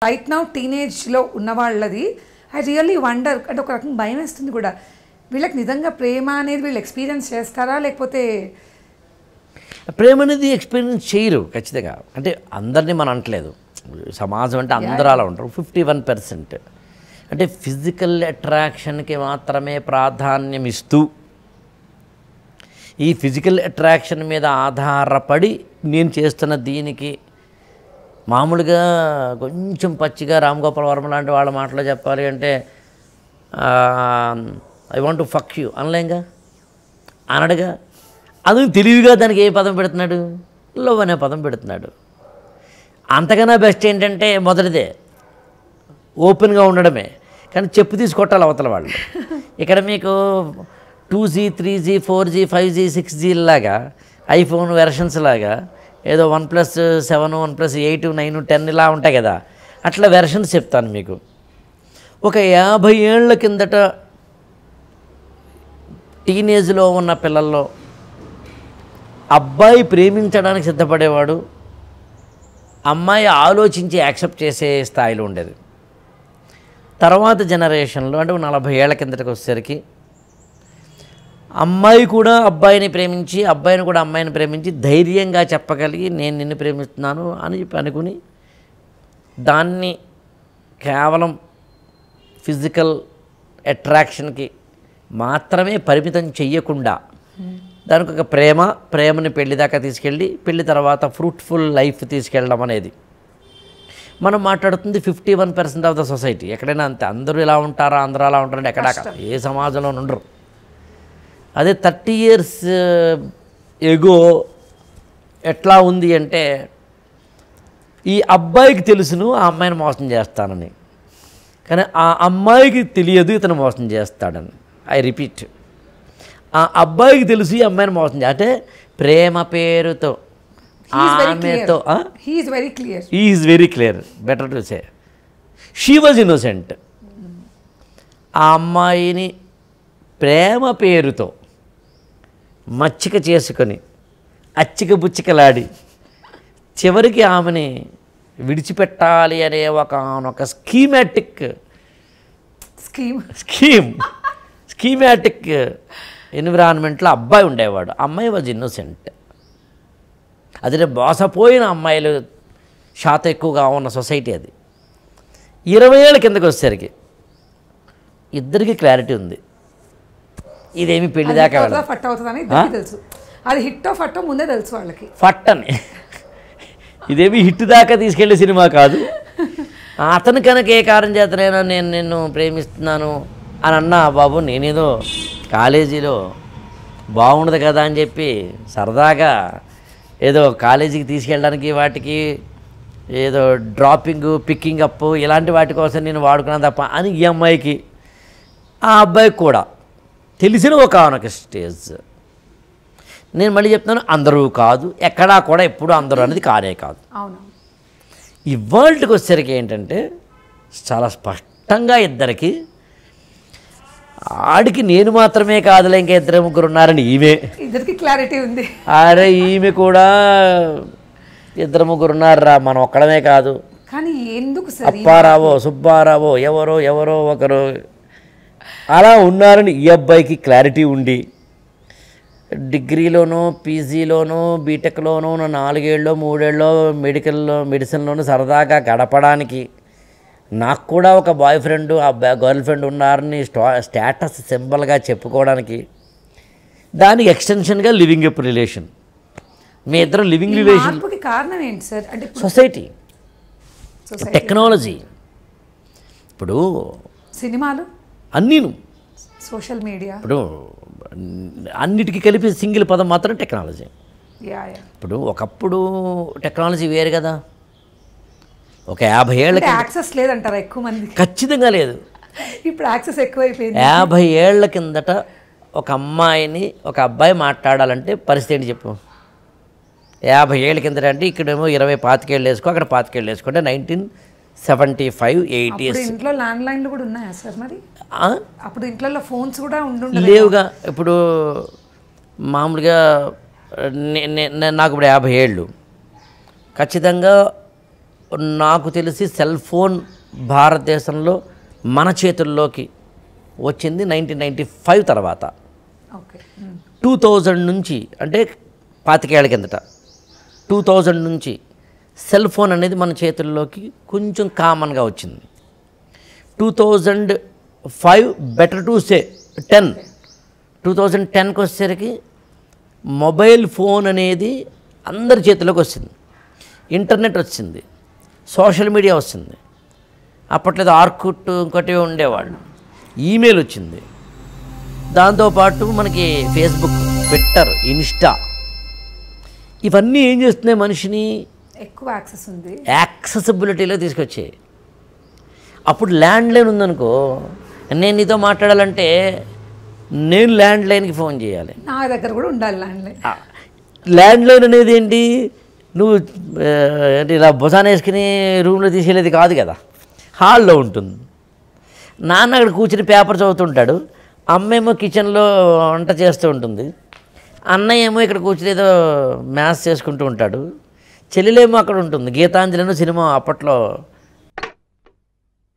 Right now టీనేజ్లో ఉన్న వాళ్ళది ఐ రియల్లీ వండర్ అంటే ఒక రకంగా భయం వేస్తుంది కూడా. వీళ్ళకి నిజంగా ప్రేమ అనేది వీళ్ళు ఎక్స్పీరియన్స్ చేస్తారా, లేకపోతే ప్రేమ అనేది ఎక్స్పీరియన్స్ చేయరు ఖచ్చితంగా. అంటే అందరినీ మనం అనట్లేదు, సమాజం అంటే అందరూ అలా ఉంటారు. 51% అంటే ఫిజికల్ అట్రాక్షన్కి మాత్రమే ప్రాధాన్యం ఇస్తూ ఈ ఫిజికల్ అట్రాక్షన్ మీద ఆధారపడి నేను చేస్తున్న దీనికి మామూలుగా కొంచెం పచ్చిగా రామ్ గోపాల్ వర్మ లాంటి వాళ్ళ మాటలో చెప్పాలి అంటే I want to fuck you అనలేంగా, అనడుగా. అది తెలివిగా దానికి ఏ పదం పెడుతున్నాడు? లవ్ అనే పదం పెడుతున్నాడు. అంతకన్నా బెస్ట్ ఏంటంటే మొదటిదే ఓపెన్గా ఉండడమే, కానీ చెప్పు తీసుకొట్టాలి అవతల వాళ్ళు. ఇక్కడ మీకు 2G 3G 4G 5G 6G లాగా ఐఫోన్ వెర్షన్స్ లాగా ఏదో 1+7 1+8 9 10 ఇలా ఉంటాయి కదా, అట్లా వెర్షన్స్ చెప్తాను మీకు. ఒక 50 ఏళ్ల కిందట టీనేజ్లో ఉన్న పిల్లల్లో అబ్బాయి ప్రేమించడానికి సిద్ధపడేవాడు, అమ్మాయి ఆలోచించి యాక్సెప్ట్ చేసే స్థాయిలో ఉండేది. తర్వాత జనరేషన్లో అంటే 40 ఏళ్ల కిందటకు వచ్చేసరికి అమ్మాయి కూడా అబ్బాయిని ప్రేమించి, అబ్బాయిని కూడా అమ్మాయిని ప్రేమించి ధైర్యంగా చెప్పగలిగి నేను నిన్ను ప్రేమిస్తున్నాను అని అనుకుని దాన్ని కేవలం ఫిజికల్ అట్రాక్షన్కి మాత్రమే పరిమితం చెయ్యకుండా దానికి ఒక ప్రేమని పెళ్లి దాకా తీసుకెళ్ళి పెళ్లి తర్వాత ఫ్రూట్ఫుల్ లైఫ్ తీసుకెళ్ళడం అనేది మనం మాట్లాడుతుంది 51% ఆఫ్ ద సొసైటీ. ఎక్కడైనా అంతే, అందరూ ఇలా ఉంటారా, అందరూ అలా ఉంటారంటే ఎక్కడా ఏ సమాజంలో ఉండరు. అదే 30 years ఎగో ఎట్లా ఉంది అంటే ఈ అబ్బాయికి తెలుసును ఆ అమ్మాయిని మోసం చేస్తానని, కానీ ఆ అమ్మాయికి తెలియదు ఇతను మోసం చేస్తాడని. ఐ రిపీట్, ఆ అబ్బాయికి తెలుసు ఈ అమ్మాయిని మోసం అంటే ప్రేమ పేరుతో ఆమెతో is very clear better to say she was innocent. ఆ అమ్మాయిని ప్రేమ పేరుతో మచ్చిక చేసుకొని అచ్చిక బుచ్చికలాడి చివరికి ఆమెని విడిచిపెట్టాలి అనే ఒక స్కీమాటిక్ ఎన్విరాన్మెంట్లో అబ్బాయి ఉండేవాడు. అమ్మాయి వాజ్ ఇన్నోసెంట్. అదే మోసపోయిన అమ్మాయిలు శాతం ఎక్కువగా ఉన్న సొసైటీ అది. 20 ఏళ్ళ కిందకి వచ్చేసరికి ఇద్దరికి క్లారిటీ ఉంది, ఇదేమి పెళ్లి దాకా ఫట్ అని, ఇదేమి హిట్ దాకా తీసుకెళ్లే సినిమా కాదు. అతను కనుక ఏ కారణం చేతనైనా నేను నిన్ను ప్రేమిస్తున్నాను అని అన్నా, బాబు నేనేదో కాలేజీలో బాగుండదు కదా అని చెప్పి సరదాగా ఏదో కాలేజీకి తీసుకెళ్ళడానికి వాటికి ఏదో డ్రాపింగ్ పిక్కింగ్ అప్ ఇలాంటి వాటి కోసం నేను వాడుకున్నాను తప్ప అని ఈ అమ్మాయికి ఆ అబ్బాయికి కూడా తెలిసిన ఒకనొక స్టేజ్. నేను మళ్ళీ చెప్తున్నాను, అందరూ కాదు, ఎక్కడా కూడా ఎప్పుడు అందరూ అనేది కానే కాదు. ఇవాళకి వచ్చేసరికి ఏంటంటే చాలా స్పష్టంగా ఇద్దరికి ఆడికి నేను మాత్రమే కాదులే ఇంకా 2-3 ఉన్నారని ఇద్దరికి క్లారిటీ ఉంది. అరే ఈమె కూడా 2-3 ఉన్నారా, మనం ఒక్కడమే కాదు, కానీ ఎందుకు అప్పారావో సుబ్బారావో ఎవరో ఒకరు అలా ఉన్నారని ఈ అబ్బాయికి క్లారిటీ ఉండి డిగ్రీలోనూ పీజీలోనూ బీటెక్లోనూ 4 ఏళ్ళో 3 ఏళ్ళో మెడిసిన్లోనూ సరదాగా గడపడానికి నాకు కూడా ఒక బాయ్ ఫ్రెండ్ గర్ల్ ఫ్రెండ్ ఉన్నారని స్టేటస్ సింబల్గా చెప్పుకోవడానికి దానికి ఎక్స్టెన్షన్గా లివింగ్ అప్ రిలేషన్. మీ ఇద్దరు లివింగ్ రిలేషన్ కారణం ఏంటి సార్? అంటే సొసైటీ, టెక్నాలజీ, ఇప్పుడు సినిమాలు అన్నీను, సోషల్ మీడియా, ఇప్పుడు అన్నిటికీ కలిపి సింగిల్ పదం మాత్రం టెక్నాలజీ. ఇప్పుడు ఒకప్పుడు టెక్నాలజీ వేరు కదా, ఒక 50 ఏళ్ళకి యాక్సెస్ లేదంటారా ఎక్కువ మంది? ఖచ్చితంగా లేదు, ఇప్పుడు యాక్సెస్ ఎక్కువైపోయింది. 50 ఏళ్ల కిందట ఒక అమ్మాయిని ఒక అబ్బాయి మాట్లాడాలంటే పరిస్థితి ఏంటి చెప్పు? 50 ఏళ్ళ కిందట అంటే ఇక్కడేమో 20-25 ఏళ్ళు వేసుకో, అక్కడ 25 ఏళ్ళు వేసుకుంటే 1975 80s. ఇంట్లో ల్యాండ్ లైన్లు కూడా ఉన్నాయా సార్? మరి అప్పుడు ఇంట్లో ఫోన్స్ కూడా లేవుగా. ఇప్పుడు మామూలుగా నాకు ఇప్పుడు 50 ఏళ్ళు, ఖచ్చితంగా నాకు తెలిసి సెల్ ఫోన్ భారతదేశంలో మన చేతుల్లోకి వచ్చింది 1995 తర్వాత. ఓకే 2000 నుంచి అంటే 25 ఏళ్ల కిందట 2000 నుంచి సెల్ ఫోన్ అనేది మన చేతుల్లోకి కొంచెం కామన్గా వచ్చింది. 2005 బెటర్ టు సే 2010కి వచ్చేసరికి మొబైల్ ఫోన్ అనేది అందరి చేతిలోకి వచ్చింది, ఇంటర్నెట్ వచ్చింది, సోషల్ మీడియా వచ్చింది. అప్పట్లో ఆర్కుట్ ఇంకోటి ఉండేవాళ్ళు, ఈమెయిల్ వచ్చింది, దాంతోపాటు మనకి ఫేస్బుక్, ట్విట్టర్, ఇన్స్టా, ఇవన్నీ ఏం చేస్తున్నాయి మనిషిని ఎక్కువ యాక్సెస్ ఉంది, యాక్సెసిబిలిటీలో తీసుకొచ్చాయి. అప్పుడు ల్యాండ్ లైన్ ఉందనుకో, నేను నీతో మాట్లాడాలంటే నేను ల్యాండ్ లైన్కి ఫోన్ చేయాలి, నా దగ్గర కూడా ఉండాలి ల్యాండ్ లైన్. ల్యాండ్ లైన్ అనేది ఏంటి, నువ్వు ఇలా బొసాన్ వేసుకుని రూమ్లో తీసుకెళ్ళేది కాదు కదా, హాల్లో ఉంటుంది. నాన్న అక్కడ కూర్చుని పేపర్ చదువుతుంటాడు, అమ్మేమో కిచెన్లో వంట చేస్తూ ఉంటుంది, అన్నయ్య ఏమో ఇక్కడ కూర్చుని ఏదో మ్యాథ్స్ చేసుకుంటూ ఉంటాడు, చెల్లెలేమో అక్కడ ఉంటుంది. గీతాంజలిను సినిమా అప్పట్లో.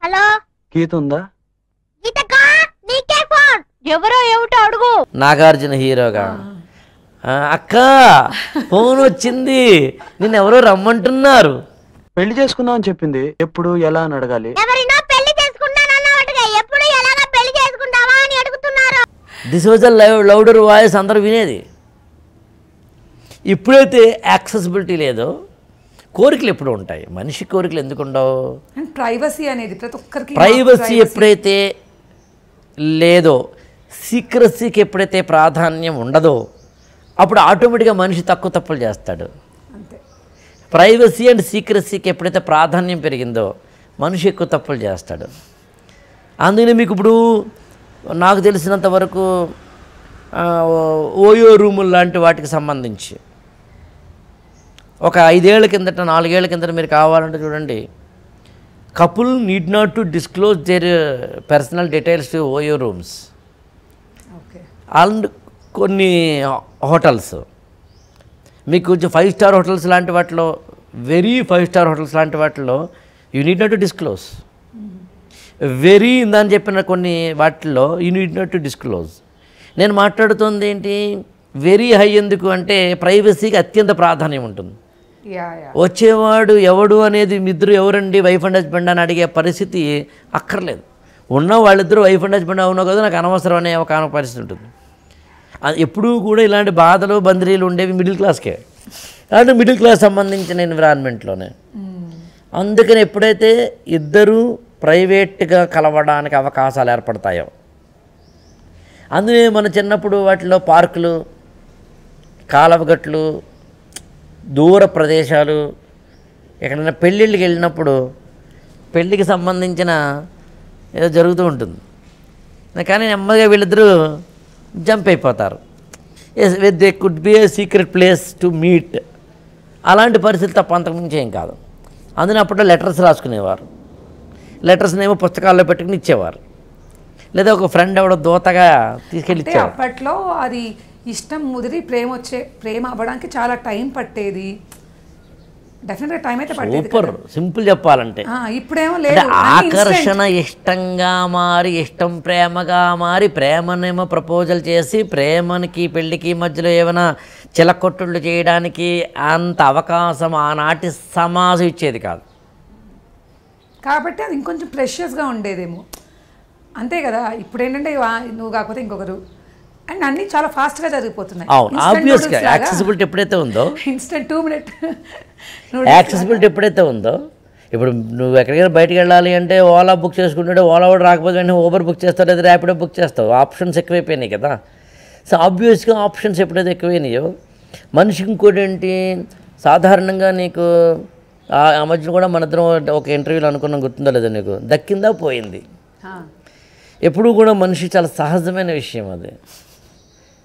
హలో గీత ఉందా? ఎవరో ఏమిటో అడుగు. నాగార్జున హీరోగా, అక్క ఫోన్ వచ్చింది, నిన్ను ఎవరో రమ్మంటున్నారు. పెళ్లి చేసుకుందాం అని చెప్పింది, ఎప్పుడు ఎలా అని అడగాలి. ఎవరినో పెళ్లి చేసుకుంటానన్నట్టుగా ఎప్పుడు ఎలాగా పెళ్లి చేసుకుంటావా అని అడుగుతున్నారు. దిస్ వాజ్ లౌడర్ వాయిస్ అందరూ వినేది. ఇప్పుడైతే యాక్సెసిబిలిటీ లేదో కోరికలు ఎప్పుడు ఉంటాయి, మనిషి కోరికలు ఎందుకు ఉండవు? అండ్ ప్రైవసీ అనేది ప్రతి ఒక్కరికి, ప్రైవసీ ఎప్పుడైతే లేదో, సీక్రసీకి ఎప్పుడైతే ప్రాధాన్యం ఉండదో, అప్పుడు ఆటోమేటిక్గా మనిషి తక్కువ తప్పులు చేస్తాడు. అంతే. ప్రైవసీ అండ్ సీక్రసీకి ఎప్పుడైతే ప్రాధాన్యం పెరిగిందో మనిషి ఎక్కువ తప్పులు చేస్తాడు. అందుకని మీకు ఇప్పుడు నాకు తెలిసినంత వరకు ఓయో రూములు లాంటి వాటికి సంబంధించి ఒక 5 ఏళ్ల కిందట 4 ఏళ్ల కిందట మీరు కావాలంటే చూడండి, couple need not to disclose there personal details to OYO rooms. Okay. And కొన్ని హోటల్స్ మీకు కొంచెం 5 స్టార్ హోటల్స్ లాంటి వాటిలో, వెరీ 5 స్టార్ హోటల్స్ లాంటి వాటిలో you need not to disclose. Very ఇందని చెప్పిన కొన్ని వాటిల్లో you need not to disclose. నేను మాట్లాడుతుంది ఏంటి, వెరీ హై ఎందుకు అంటే ప్రైవసీకి అత్యంత ప్రాధాన్యం ఉంటుంది. వచ్చేవాడు ఎవడు అనేది మిద్దరు ఎవరండి, వైఫ్ అండ్ హస్బెండ్ అని అడిగే పరిస్థితి అక్కర్లేదు. ఉన్న వాళ్ళిద్దరూ వైఫ్ అండ్ హస్బెండ్ అవునో కదా నాకు అనవసరం అనే ఒక పరిస్థితి ఉంటుంది. ఎప్పుడూ కూడా ఇలాంటి బాధలు బందరీలు ఉండేవి మిడిల్ క్లాస్కే, అంటే మిడిల్ క్లాస్ సంబంధించిన ఎన్విరాన్మెంట్లోనే. అందుకని ఎప్పుడైతే ఇద్దరూ ప్రైవేట్గా కలవడానికి అవకాశాలు ఏర్పడతాయో, అందుకే మన చిన్నప్పుడు వాటిలో పార్కులు, కాలవగట్లు, దూర ప్రదేశాలు, ఎక్కడైనా పెళ్ళిళ్ళకి వెళ్ళినప్పుడు పెళ్ళికి సంబంధించిన ఏదో జరుగుతూ ఉంటుంది, కానీ నెమ్మదిగా వీళ్ళిద్దరూ జంప్ అయిపోతారు. They could be A secret place to meet. అలాంటి పరిస్థితి తప్ప అంతకుమించి ఏం కాదు. అందుకని అప్పట్లో లెటర్స్ రాసుకునేవారు, లెటర్స్నేమో పుస్తకాల్లో పెట్టుకుని ఇచ్చేవారు, లేదా ఒక ఫ్రెండ్ ఎవడో దోతగా తీసుకెళ్ళి ఇచ్చేవారు. అప్పట్లో అది ఇష్టం ముదిరి ప్రేమ అవ్వడానికి చాలా టైం పట్టేది, డెఫినెట్గా టైం అయితే పట్టేది. సూపర్ సింపుల్ చెప్పాలంటే. ఇప్పుడేమో లేదు, ఆకర్షణ ఇష్టంగా మారి, ఇష్టం ప్రేమగా మారి, ప్రేమనేమో ప్రపోజల్ చేసి ప్రేమకి పెళ్ళికి మధ్యలో ఏమైనా చిలకొట్టుళ్ళు చేయడానికి అంత అవకాశం ఆనాటి సమాజం ఇచ్చేది కాదు. కాబట్టి అది ఇంకొంచెం ప్రెషియస్గా ఉండేదేమో, అంతే కదా. ఇప్పుడు ఏంటంటే నువ్వు కాకపోతే ఇంకొకరు, అండ్ అన్నీ చాలా ఫాస్ట్గా జరిగిపోతున్నాయి. అవును, ఆబ్వియస్గా యాక్సెసిబిలిటీ ఎప్పుడైతే ఉందో, ఇన్స్టెంట్ 2 minute యాక్సెసిబిలిటీ ఎప్పుడైతే ఉందో, ఇప్పుడు నువ్వు ఎక్కడికైనా బయటకు వెళ్ళాలి అంటే ఓలా బుక్ చేసుకుంటే ఓలా కూడా రాకపోతే వెంటనే ఊబర్ బుక్ చేస్తావు, లేదా ర్యాపిడో బుక్ చేస్తావు. ఆప్షన్స్ ఎక్కువైపోయినాయి కదా. సో ఆబ్వియస్గా ఆప్షన్స్ ఎప్పుడైతే ఎక్కువైనాయో మనిషికి ఇంకోటి ఏంటి, సాధారణంగా నీకు ఆ మధ్యన కూడా మన ఇద్దరం ఒక ఇంటర్వ్యూలో అనుకున్నాం, గుర్తుందో లేదో నీకు, దక్కిందా పోయింది. ఎప్పుడూ కూడా మనిషి చాలా సహజమైన విషయం అది.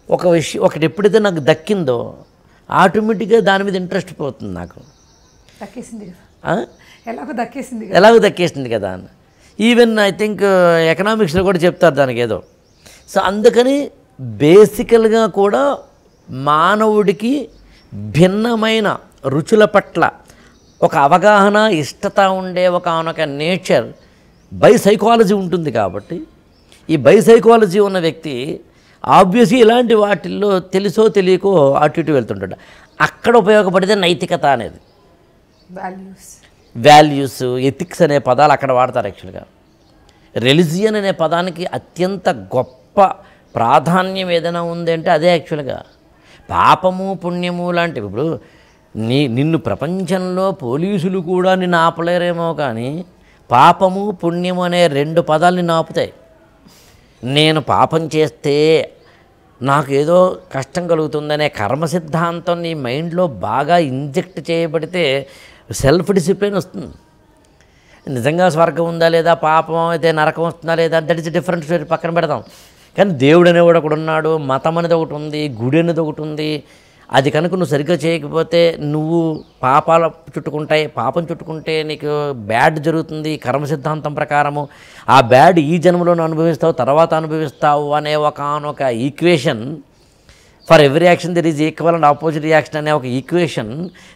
ఒకటి ఎప్పుడైతే నాకు దక్కిందో ఆటోమేటిక్గా దాని మీద ఇంట్రెస్ట్ పోతుంది నాకు. దక్కేసింది కదా, ఎలాగో దక్కేసింది కదా అని. ఈవెన్ ఐ థింక్ ఎకనామిక్స్లో కూడా చెప్తారు దానికి ఏదో. సో అందుకని బేసికల్గా కూడా మానవుడికి భిన్నమైన రుచుల పట్ల ఒక అవగాహన ఇష్టత ఉండే ఒక నేచర్ బైసైకాలజీ ఉంటుంది కాబట్టి ఈ బైసైకాలజీ ఉన్న వ్యక్తి ఆబ్వియస్లీ ఇలాంటి వాటిల్లో తెలుసో తెలియకో అటు ఇటు వెళ్తుంటాడు. అక్కడ ఉపయోగపడితే నైతికత అనేది, వాల్యూస్, ఎథిక్స్ అనే పదాలు అక్కడ వాడతారు. యాక్చువల్గా రిలిజియన్ అనే పదానికి అత్యంత గొప్ప ప్రాధాన్యం ఏదైనా ఉందంటే అదే. యాక్చువల్గా పాపము పుణ్యము లాంటివి, ఇప్పుడు నిన్ను ప్రపంచంలో పోలీసులు కూడా నిన్ను ఆపలేరేమో కానీ పాపము పుణ్యము అనే 2 పదాలు నిన్ను ఆపుతాయి. నేను పాపం చేస్తే నాకు ఏదో కష్టం కలుగుతుందనే కర్మ సిద్ధాంతం నీ మైండ్లో బాగా ఇంజెక్ట్ చేయబడితే సెల్ఫ్ డిసిప్లిన్ వస్తుంది. నిజంగా స్వర్గం ఉందా లేదా, పాపం అయితే నరకం వస్తుందా లేదా, దట్ ఈస్ డిఫరెంట్ స్టోరీ, పక్కన పెడదాం. కానీ దేవుడు అనేవాడు ఒకడు ఉన్నాడు, మతం అనేది ఒకటి ఉంది, గుడి అనేది ఒకటి ఉంది. అది కనుక నువ్వు సరిగ్గా చేయకపోతే నువ్వు పాపాల చుట్టుకుంటాయి, పాపం చుట్టుకుంటే నీకు బ్యాడ్ జరుగుతుంది కర్మ సిద్ధాంతం ప్రకారము. ఆ బ్యాడ్ ఈ జన్మలోనే అనుభవిస్తావు, తర్వాత అనుభవిస్తావు అనే ఒక equation. For every action there is equal and opposite reaction అనే ఒక ఈక్వేషన్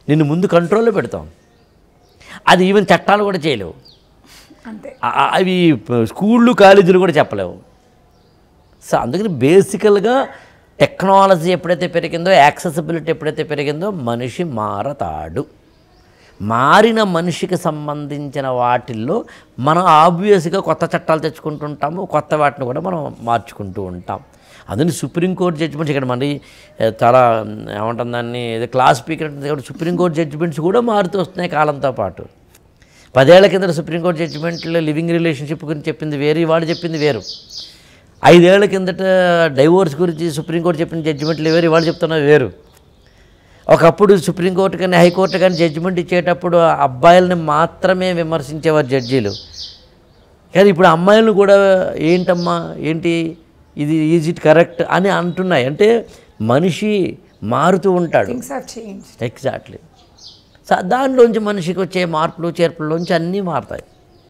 నిన్ను ముందు కంట్రోల్లో పెడతాం. అది ఈవెన్ చట్టాలు కూడా చేయలేవు, అవి స్కూళ్ళు కాలేజీలు కూడా చెప్పలేవు. సో అందుకని బేసికల్గా టెక్నాలజీ ఎప్పుడైతే పెరిగిందో, యాక్సెసిబిలిటీ ఎప్పుడైతే పెరిగిందో మనిషి మారతాడు. మారిన మనిషికి సంబంధించిన వాటిల్లో మనం ఆబ్వియస్గా కొత్త చట్టాలు తెచ్చుకుంటుంటాము, కొత్త వాటిని కూడా మనం మార్చుకుంటూ ఉంటాం. అందుకని సుప్రీంకోర్టు జడ్జిమెంట్స్ ఇక్కడ మరి చాలా ఏమంటుంది దాన్ని ఏదో క్లాస్ స్పీకర్ సుప్రీంకోర్టు జడ్జిమెంట్స్ కూడా మారుతూ వస్తున్నాయి కాలంతో పాటు. 10 ఏళ్ల కింద సుప్రీంకోర్టు జడ్జిమెంట్లో లివింగ్ రిలేషన్షిప్ గురించి చెప్పింది వేరు, వాళ్ళు చెప్పింది వేరు. 5 ఏళ్ల కిందట డైవోర్స్ గురించి సుప్రీంకోర్టు చెప్పిన జడ్జిమెంట్లు వేరు, వాళ్ళు చెప్తున్నవి వేరు. ఒకప్పుడు సుప్రీంకోర్టు కానీ హైకోర్టు కానీ జడ్జిమెంట్ ఇచ్చేటప్పుడు అబ్బాయిలని మాత్రమే విమర్శించేవారు జడ్జీలు. కానీ ఇప్పుడు అమ్మాయిలను కూడా ఏంటమ్మా ఏంటి ఇది ఈజ్ ఇట్ కరెక్ట్ అని అంటున్నాయి. అంటే మనిషి మారుతూ ఉంటాడు. ఎగ్జాక్ట్లీ. సో దానిలోంచి మనిషికి వచ్చే మార్పులు చేర్పుల్లోంచి అన్నీ మారుతాయి.